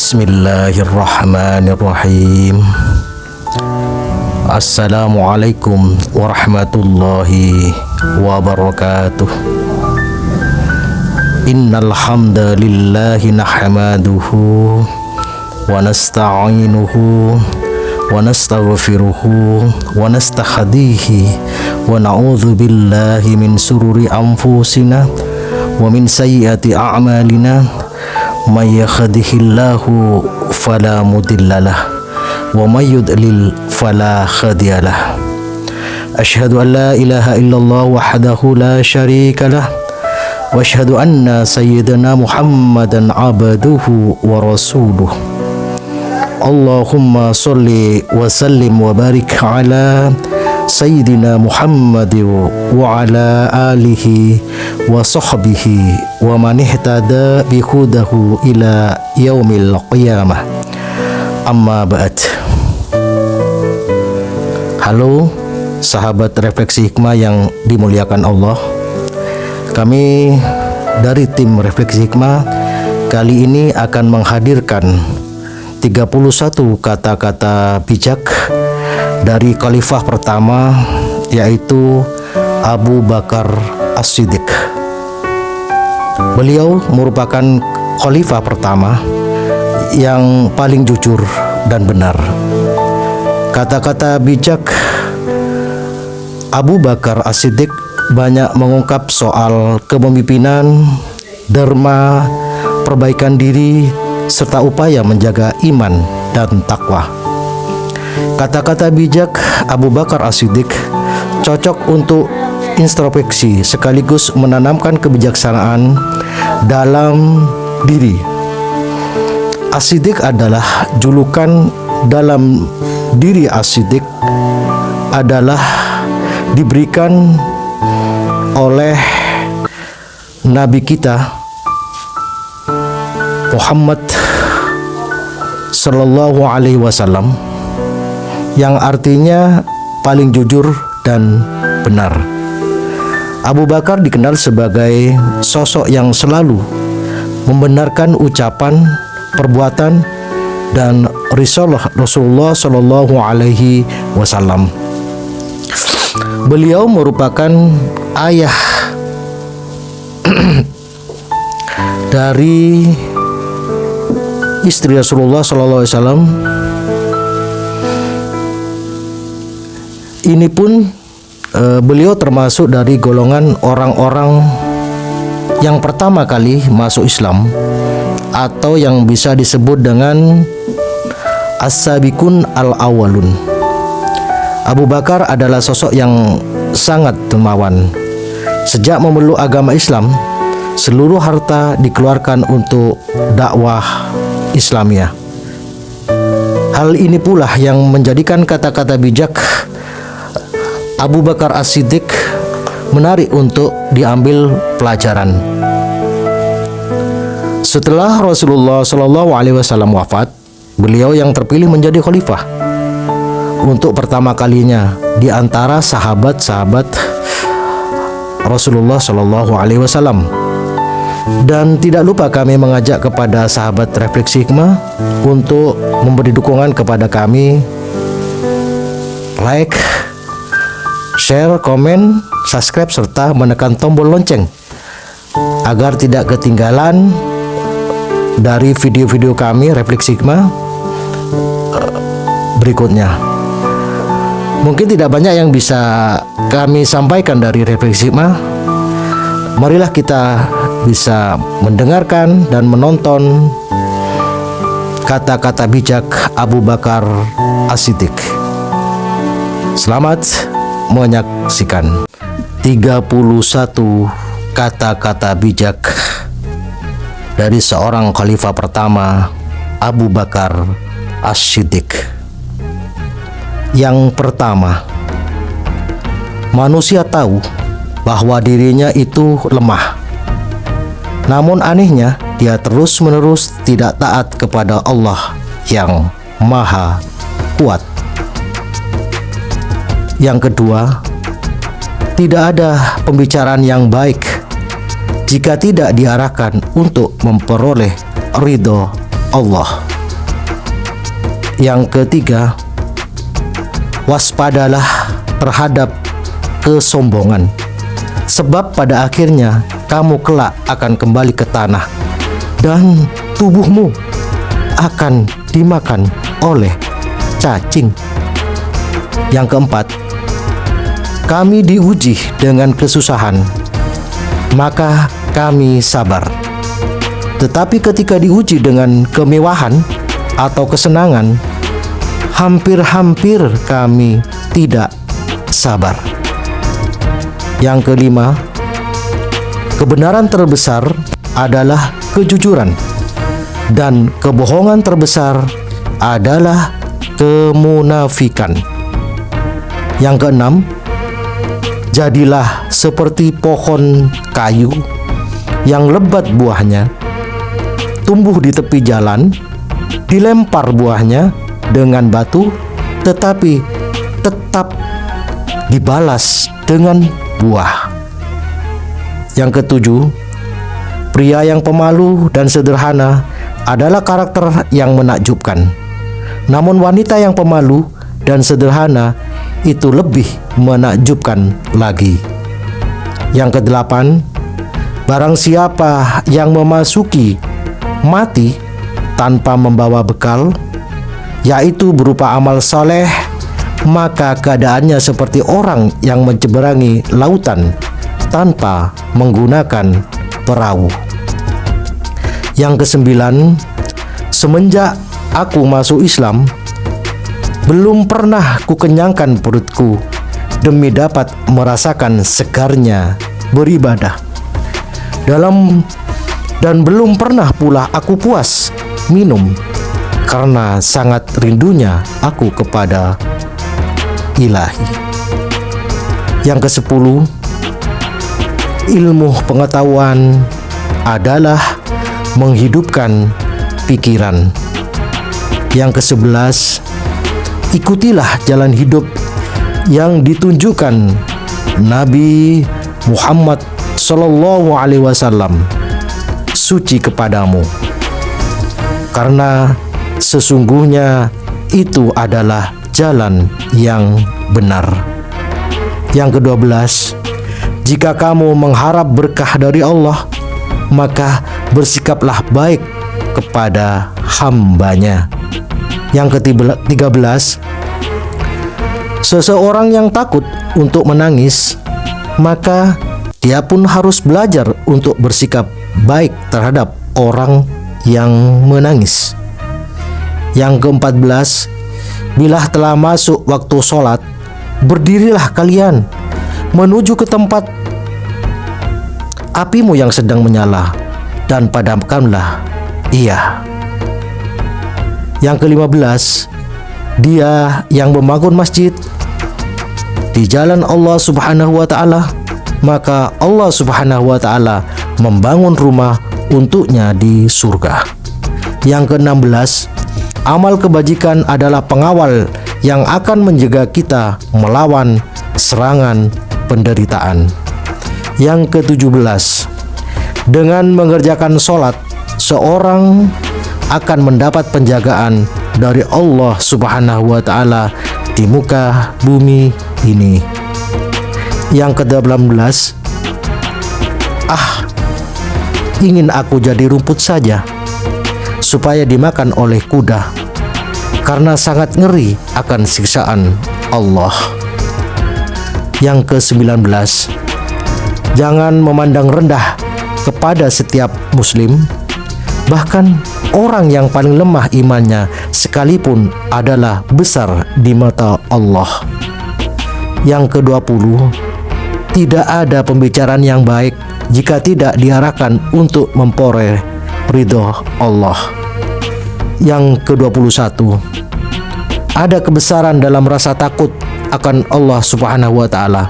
Bismillahirrahmanirrahim. Assalamualaikum warahmatullahi wabarakatuh. Innal hamdalillahi nahmaduhu wa nasta'inuhu wa nastaghfiruhu wa nastahdihi wa na'udzu billahi min sururi anfusina wa min sayyiati a'malina. May yahdihillahu fala mudhillalah wa may yudlil fala hadiyalah. Asyhadu an la ilaha illallah wahdahu la syarikalah wa asyhadu anna sayyidana Muhammadan abduhu wa rasuluh. Allahumma sholli wa sallim wa barik ala Sayyidina Muhammad wa ala alihi wa sahbihi wa man ihtada bihudahu ila yaumil qiyamah. Amma ba'd. Halo sahabat Refleksi Hikmah yang dimuliakan Allah. Kami dari tim Refleksi Hikmah kali ini akan menghadirkan 31 kata-kata bijak dari khalifah pertama, yaitu Abu Bakar As-Siddiq. Beliau merupakan khalifah pertama yang paling jujur dan benar. Kata-kata bijak Abu Bakar As-Siddiq banyak mengungkap soal kepemimpinan, derma, perbaikan diri, serta upaya menjaga iman dan takwa. Kata-kata bijak Abu Bakar As-Siddiq cocok untuk introspeksi sekaligus menanamkan kebijaksanaan dalam diri. As-Siddiq adalah julukan dalam diri. As-Siddiq adalah diberikan oleh Nabi kita Muhammad Sallallahu Alaihi Wasallam, yang artinya paling jujur dan benar. Abu Bakar dikenal sebagai sosok yang selalu membenarkan ucapan, perbuatan, dan risalah Rasulullah Shallallahu Alaihi Wasallam. Beliau merupakan ayah dari istri Rasulullah Shallallahu Alaihi Wasallam. Ini pun beliau termasuk dari golongan orang-orang yang pertama kali masuk Islam, atau yang bisa disebut dengan as-sabiqun al-awwalun. Abu Bakar adalah sosok yang sangat dermawan. Sejak memeluk agama Islam, seluruh harta dikeluarkan untuk dakwah Islamiyah. Hal ini pula yang menjadikan kata-kata bijak Abu Bakar As-Siddiq menarik untuk diambil pelajaran. Setelah Rasulullah Shallallahu Alaihi Wasallam wafat, beliau yang terpilih menjadi khalifah untuk pertama kalinya di antara sahabat-sahabat Rasulullah Shallallahu Alaihi Wasallam. Dan tidak lupa kami mengajak kepada sahabat Refleksi Hikmah untuk memberi dukungan kepada kami, like, share, komen, subscribe, serta menekan tombol lonceng agar tidak ketinggalan dari video-video kami Refleksi Hikmah berikutnya. Mungkin tidak banyak yang bisa kami sampaikan dari Refleksi Hikmah. Marilah kita bisa mendengarkan dan menonton kata-kata bijak Abu Bakar As-Siddiq. Selamat menyaksikan 31 kata-kata bijak dari seorang khalifah pertama, Abu Bakar As-Siddiq. Yang pertama, manusia tahu bahwa dirinya itu lemah. Namun anehnya, dia terus-menerus tidak taat kepada Allah yang Maha Kuat. Yang kedua, tidak ada pembicaraan yang baik jika tidak diarahkan untuk memperoleh ridho Allah. Yang ketiga, waspadalah terhadap kesombongan, sebab pada akhirnya kamu kelak akan kembali ke tanah dan tubuhmu akan dimakan oleh cacing. Yang keempat, kami diuji dengan kesusahan, maka kami sabar. Tetapi ketika diuji dengan kemewahan atau kesenangan, hampir-hampir kami tidak sabar. Yang kelima, kebenaran terbesar adalah kejujuran, dan kebohongan terbesar adalah kemunafikan. Yang keenam, jadilah seperti pohon kayu yang lebat buahnya, tumbuh di tepi jalan, dilempar buahnya dengan batu, tetapi tetap dibalas dengan buah. Yang ketujuh, pria yang pemalu dan sederhana adalah karakter yang menakjubkan. Namun wanita yang pemalu dan sederhana itu lebih menakjubkan lagi. Yang kedelapan, barang siapa yang memasuki mati tanpa membawa bekal, yaitu berupa amal saleh, maka keadaannya seperti orang yang menyeberangi lautan tanpa menggunakan perahu. Yang kesembilan, semenjak aku masuk Islam, belum pernah kukenyangkan perutku demi dapat merasakan segarnya beribadah. Dan belum pernah pula aku puas minum karena sangat rindunya aku kepada Ilahi. Yang kesepuluh, ilmu pengetahuan adalah menghidupkan pikiran. Yang kesebelas, ikutilah jalan hidup yang ditunjukkan Nabi Muhammad Sallallahu Alaihi Wasallam, suci kepadamu, karena sesungguhnya itu adalah jalan yang benar. Yang ke-12, jika kamu mengharap berkah dari Allah, maka bersikaplah baik kepada hambanya. Yang ke-13, seseorang yang takut untuk menangis, maka dia pun harus belajar untuk bersikap baik terhadap orang yang menangis. Yang ke-14, bila telah masuk waktu sholat, berdirilah kalian menuju ke tempat apimu yang sedang menyala, dan padamkanlah ia. Yang ke-15, dia yang membangun masjid di jalan Allah Subhanahu wa Ta'ala, maka Allah Subhanahu wa Ta'ala membangun rumah untuknya di surga. Yang ke-16, amal kebajikan adalah pengawal yang akan menjaga kita melawan serangan penderitaan. Yang ke-17, dengan mengerjakan sholat, seorang akan mendapat penjagaan dari Allah Subhanahu wa Ta'ala di muka bumi ini. Yang ke-18, ingin aku jadi rumput saja supaya dimakan oleh kuda, karena sangat ngeri akan siksaan Allah. Yang ke-19, jangan memandang rendah kepada setiap muslim, bahkan orang yang paling lemah imannya sekalipun adalah besar di mata Allah. Yang ke-20, tidak ada pembicaraan yang baik jika tidak diarahkan untuk memperoleh ridho Allah. Yang ke-21, ada kebesaran dalam rasa takut akan Allah Subhanahu wa Ta'ala,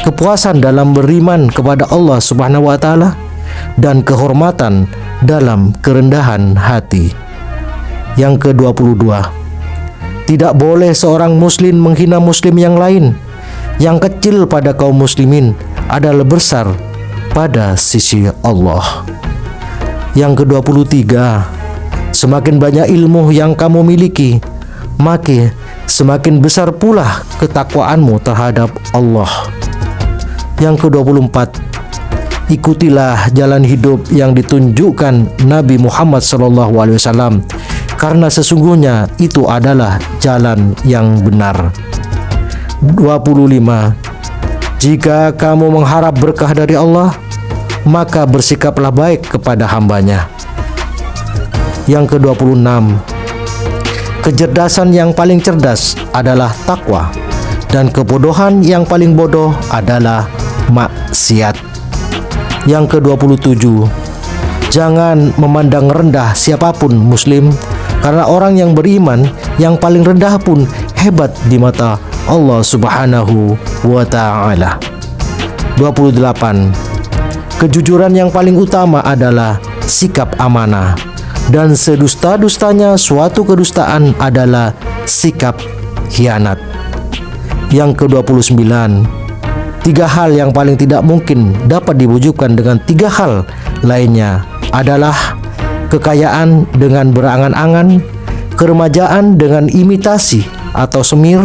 kepuasan dalam beriman kepada Allah Subhanahu wa Ta'ala, dan kehormatan dalam kerendahan hati. Yang ke-22, tidak boleh seorang muslim menghina muslim yang lain. Yang kecil pada kaum muslimin adalah besar pada sisi Allah. Yang ke-23, semakin banyak ilmu yang kamu miliki, maka semakin besar pula ketakwaanmu terhadap Allah. Yang ke-24, ikutilah jalan hidup yang ditunjukkan Nabi Muhammad SAW, karena sesungguhnya itu adalah jalan yang benar. 25, jika kamu mengharap berkah dari Allah, maka bersikaplah baik kepada hambanya. Yang ke-26, kecerdasan yang paling cerdas adalah takwa, dan kebodohan yang paling bodoh adalah maksiat. Yang ke-27, jangan memandang rendah siapapun muslim, karena orang yang beriman yang paling rendah pun hebat di mata Allah Subhanahu wa ta'ala. 28, kejujuran yang paling utama adalah sikap amanah, dan sedusta-dustanya suatu kedustaan adalah sikap khianat. Yang ke-29, 3 hal yang paling tidak mungkin dapat diwujudkan dengan 3 hal lainnya adalah kekayaan dengan berangan-angan, keremajaan dengan imitasi atau semir,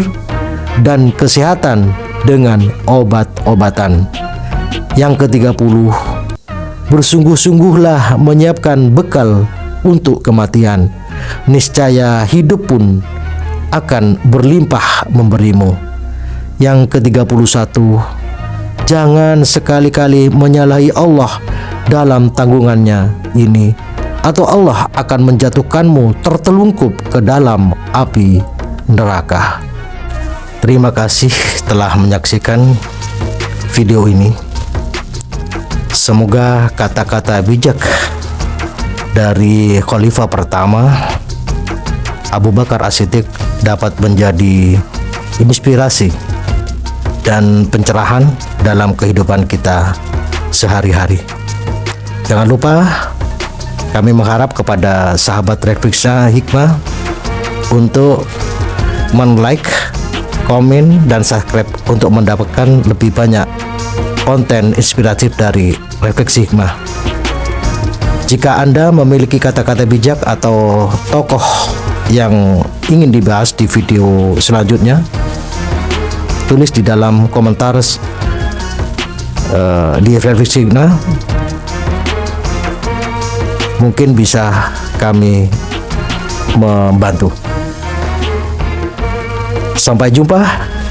dan kesehatan dengan obat-obatan. Yang ke-30, bersungguh-sungguhlah menyiapkan bekal untuk kematian, niscaya hidup pun akan berlimpah memberimu. Yang ke-31, jangan sekali-kali menyalahi Allah dalam tanggungannya ini, atau Allah akan menjatuhkanmu tertelungkup ke dalam api neraka. Terima kasih telah menyaksikan video ini. Semoga kata-kata bijak dari Khalifah pertama Abu Bakar As-Siddiq dapat menjadi inspirasi dan pencerahan dalam kehidupan kita sehari-hari. Jangan lupa, kami mengharap kepada sahabat Refleksi Hikmah untuk men-like, komen, dan subscribe untuk mendapatkan lebih banyak konten inspiratif dari Refleksi Hikmah. Jika Anda memiliki kata-kata bijak atau tokoh yang ingin dibahas di video selanjutnya, tulis di dalam komentar di Refleksi Hikmah. Mungkin bisa kami membantu. Sampai jumpa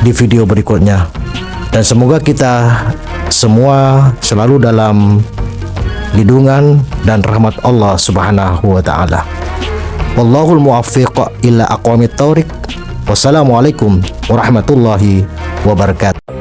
di video berikutnya, dan semoga kita semua selalu dalam lindungan dan rahmat Allah Subhanahu wa ta'ala. Wallahul muwaffiq ila aqwamit thoriq. Wassalamualaikum warahmatullahi wabarakatuh.